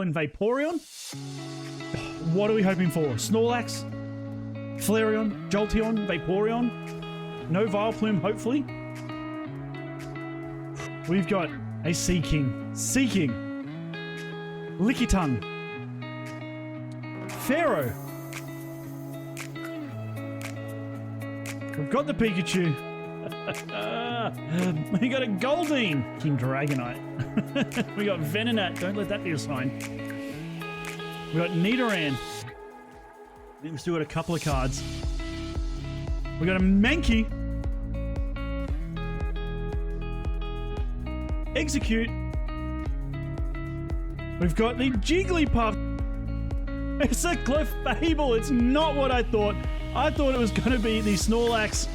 and Vaporeon. What are we hoping for? Snorlax, Flareon, Jolteon, Vaporeon. No Vileplume, hopefully. We've got a Seaking, Lickitung, Pharaoh. We've got the Pikachu. We got a Goldeen. King Dragonite. We got Venonat. Don't let that be a sign. We got Nidoran. I think we've still got a couple of cards. We got a Mankey. Execute. We've got the Jigglypuff. It's a Clefable. It's not what I thought. I thought it was going to be the Snorlax